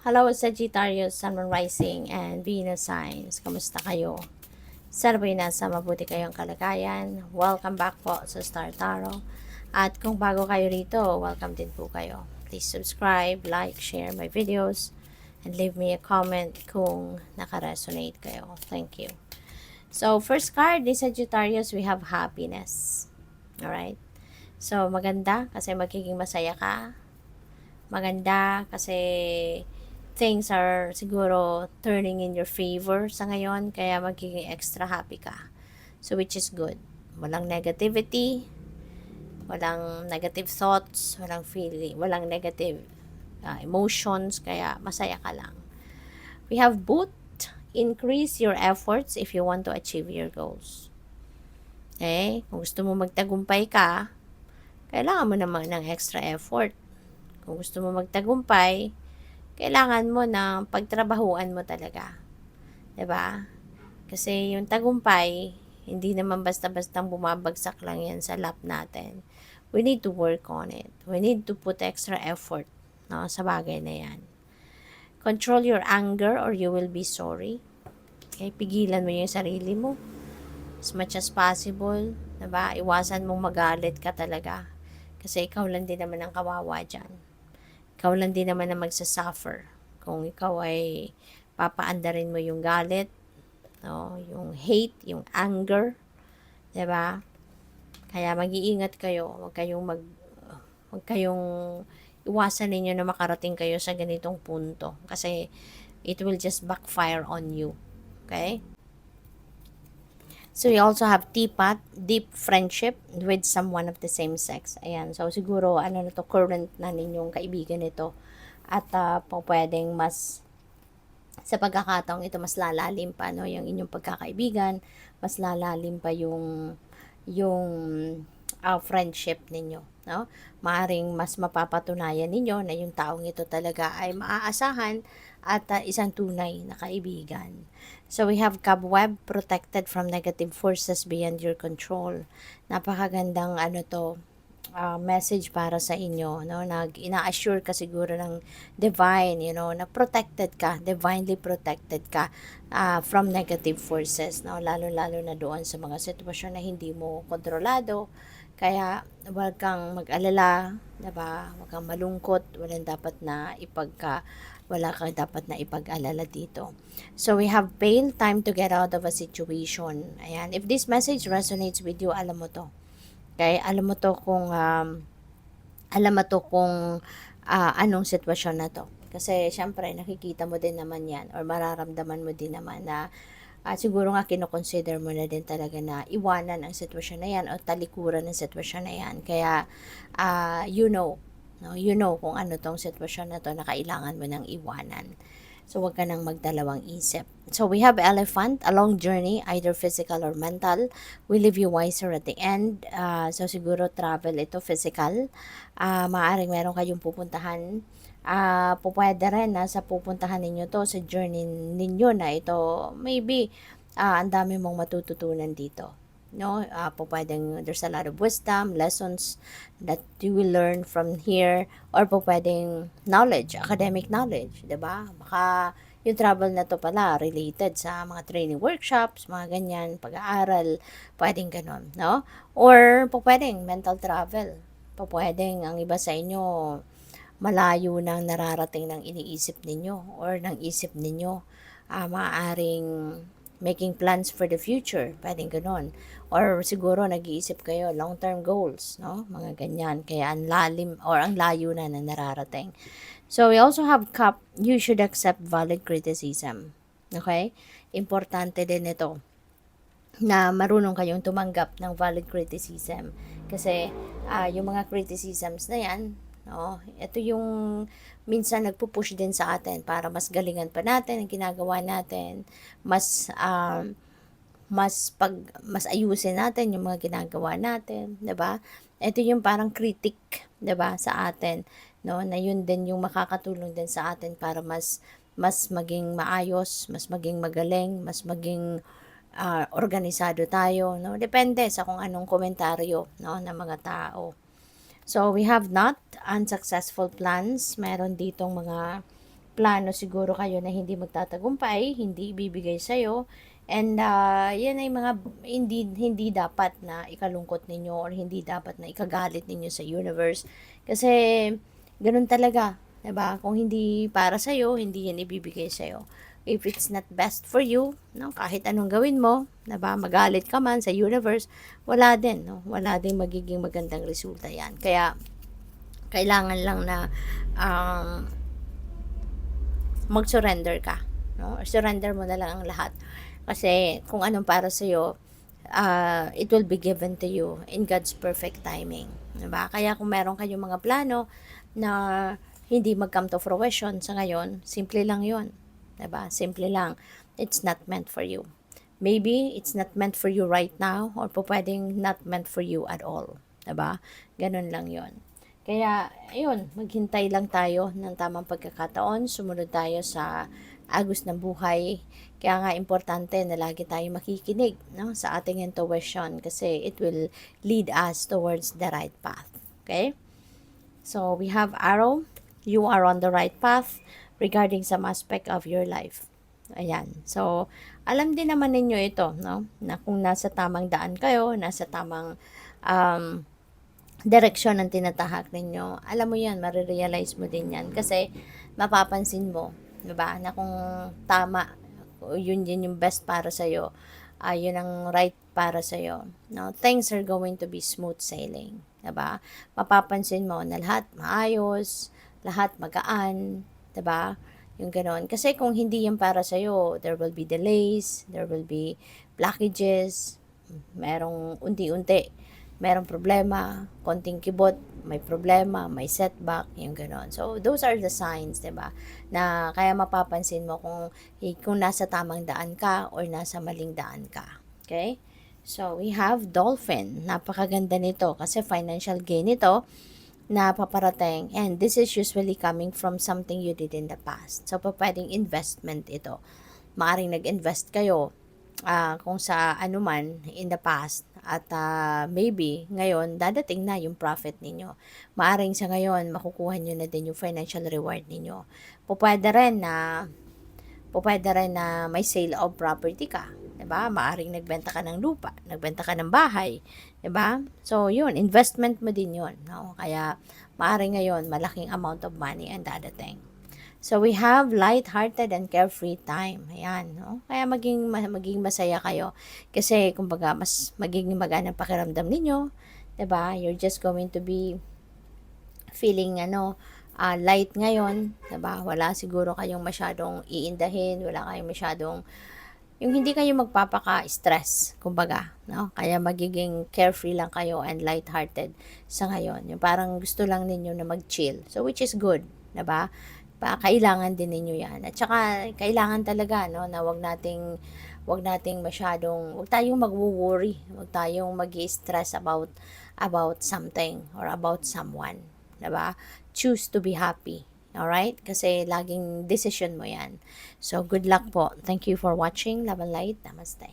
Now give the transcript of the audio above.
Hello, Sagittarius, Sun, Moon, Rising, and Venus signs. Kamusta kayo? Sana po'y nasa mabuti kayong kalagayan. Welcome back po sa Star Tarot. At kung bago kayo rito, welcome din po kayo. Please subscribe, like, share my videos, and leave me a comment kung naka-resonate kayo. Thank you. So, first card ni Sagittarius, we have happiness. Alright? So, maganda kasi magiging masaya ka. Maganda kasi things are siguro turning in your favor sa ngayon, kaya magiging extra happy ka. So, which is good. Walang negativity, walang negative thoughts, walang feeling, walang negative emotions, kaya masaya ka lang. We have both. Increase your efforts if you want to achieve your goals. Okay? Kung gusto mo magtagumpay ka, kailangan mo naman ng extra effort. Kung gusto mo magtagumpay, kailangan mo na pagtrabahuan mo talaga. 'Di ba? Kasi yung tagumpay, hindi naman basta-bastang bumabagsak lang yan sa lap natin. We need to work on it. We need to put extra effort, no, sa bagay na yan. Control your anger or you will be sorry. Okay, pigilan mo yung sarili mo as much as possible. 'Di ba? Iwasan mong magalit ka talaga. Kasi ikaw lang din naman ang kawawa dyan. Ikaw lang din naman ang magsasuffer kung ikaw ay papaandarin mo yung galit, no, yung hate, yung anger, 'di ba? Kaya mag-iingat kayo, wag kayong iwasan ninyo na makarating kayo sa ganitong punto kasi it will just backfire on you. Okay? So, you also have teapot, deep friendship with someone of the same sex. Ayan. So, siguro, ano na to, current na ninyong kaibigan ito. At po pwedeng mas, sa pagkakataong ito, mas lalalim pa, no, yung inyong pagkakaibigan, mas lalalim pa yung friendship ninyo, no? Maaring mas mapapatunayan ninyo na yung taong ito talaga ay maaasahan at isang tunay na kaibigan. So, we have cobweb, protected from negative forces beyond your control. Napakagandang message para sa inyo, no? Ina-assure ka siguro ng divine, na protected ka, divinely protected ka from negative forces, no? Lalo-lalo na doon sa mga sitwasyon na hindi mo kontrolado. Kaya, huwag kang mag-alala, diba? Huwag kang malungkot, wala kang dapat na ipag-alala dito. So, we have bail, time to get out of a situation. Ayan. If this message resonates with you, alam mo to. Okay? Alam mo to kung anong sitwasyon na to. Kasi, syempre, nakikita mo din naman yan or mararamdaman mo din naman na siguro nga kinoconsider mo na din talaga na iwanan ang sitwasyon na yan o talikuran ng sitwasyon na yan. Kaya, no, kung ano tong sitwasyon na to na kailangan mo ng iwanan. So, huwag ka nang magdalawang isip. So, we have elephant, a long journey, either physical or mental. We leave you wiser at the end. So, siguro travel ito, physical. Maaaring meron kayong pupuntahan. Pupwede rin na sa pupuntahan ninyo to, sa journey ninyo na ito, maybe, ang dami mong matututunan dito. No, pwedeng there's a lot of wisdom, lessons that you will learn from here, or pwedeng knowledge, academic knowledge, 'di ba? Baka yung travel na to pala related sa mga training workshops, mga ganyan, pag-aaral, pwedeng ganun, no? Or pwedeng mental travel. Pwedeng ang iba sa inyo malayo nang nararating ng iniisip ninyo or ng isip ninyo. Maaaring making plans for the future, pwedeng ganon. Or siguro nag-iisip kayo long-term goals, no? Mga ganyan. Kaya ang lalim or ang layo na nararating. So, we also have cup, you should accept valid criticism. Okay? Importante din ito na marunong kayong tumanggap ng valid criticism. Kasi yung mga criticisms na yan, no, ito yung minsan nagpupush din sa atin para mas galingan pa natin ang ginagawa natin, mas ayusin natin yung mga ginagawa natin, 'di ba? Ito yung parang critic, 'di ba, sa atin, no, na yun din yung makakatulong din sa atin para mas maging maayos, mas maging magaling, mas maging organisado tayo, no? Depende sa kung anong komentaryo, no, ng mga tao. So, we have not unsuccessful plans. Meron ditong mga plano siguro kayo na hindi magtatagumpay, hindi ibibigay sa'yo, and yan ay mga hindi dapat na ikalungkot ninyo or hindi dapat na ikagalit ninyo sa universe. Kasi ganun talaga, 'di ba? Kung hindi para sa'yo, hindi yan ibibigay sa'yo. If it's not best for you, no, kahit anong gawin mo, 'di ba? Magalit ka man sa universe, wala din, no? Wala din magiging magandang resulta yan. Kaya kailangan lang na um, mag-surrender ka, no? Or surrender mo na lang ang lahat. Kasi kung anong para sa iyo, it will be given to you in God's perfect timing, 'di ba? Kaya kung meron kayong mga plano na hindi mag-come to fruition sa ngayon, simple lang 'yon, 'di ba? Simple lang. It's not meant for you. Maybe it's not meant for you right now, or pwedeng not meant for you at all, 'di ba? Ganun lang 'yon. Kaya, ayun, maghintay lang tayo ng tamang pagkakataon, sumunod tayo sa agos ng buhay. Kaya nga importante na lagi tayo makikinig, no, sa ating intuition kasi it will lead us towards the right path. Okay? So, we have arrow. You are on the right path regarding some aspect of your life. Ayan. So, alam din naman ninyo ito, no, na kung nasa tamang daan kayo, nasa tamang direksyon ang tinatahak ninyo, alam mo yan, marirealize mo din yan. Kasi, mapapansin mo, diba, na kung tama, yun yung best para sa'yo, yun ang right para sa'yo. No? Things are going to be smooth sailing. Diba? Mapapansin mo na lahat maayos, lahat magaan, diba? Yung ganon. Kasi kung hindi yan para sa'yo, there will be delays, there will be blockages, merong unti-unti merong problema, konting kibot, may problema, may setback, yung gano'n. So, those are the signs, 'di ba? Na kaya mapapansin mo kung nasa tamang daan ka or nasa maling daan ka. Okay? So, we have dolphin. Napakaganda nito kasi financial gain ito na paparating, and this is usually coming from something you did in the past. So, pwedeng investment ito. Maaring nag-invest kayo kung sa anuman in the past, at maybe ngayon dadating na yung profit ninyo. Maaring sa ngayon makukuha nyo na din yung financial reward ninyo. Pwede rin na may sale of property ka, 'di ba? Maaring nagbenta ka ng lupa, nagbenta ka ng bahay, 'di ba? So yun, investment mo din yun, no? Kaya maaring ngayon malaking amount of money ang dadating. So, we have light-hearted and carefree time. Ayan, no? Kaya maging masaya kayo. Kasi, kumbaga, mas magiging magaan ang pakiramdam ninyo. 'Di ba? You're just going to be feeling, light ngayon. 'Di ba? Wala siguro kayong masyadong iindahin. Wala kayong masyadong, yung hindi kayo magpapaka-stress, kumbaga, no? Kaya magiging carefree lang kayo and light-hearted sa ngayon. Yung parang gusto lang ninyo na mag-chill. So, which is good, 'di ba? Kailangan din ninyo yan. At saka, kailangan talaga, no, na wag tayong magwo-worry, wag tayong mag-stress about something or about someone, 'di ba? Choose to be happy. Alright? Kasi laging decision mo yan. So, good luck po. Thank you for watching. Love and light. Namaste.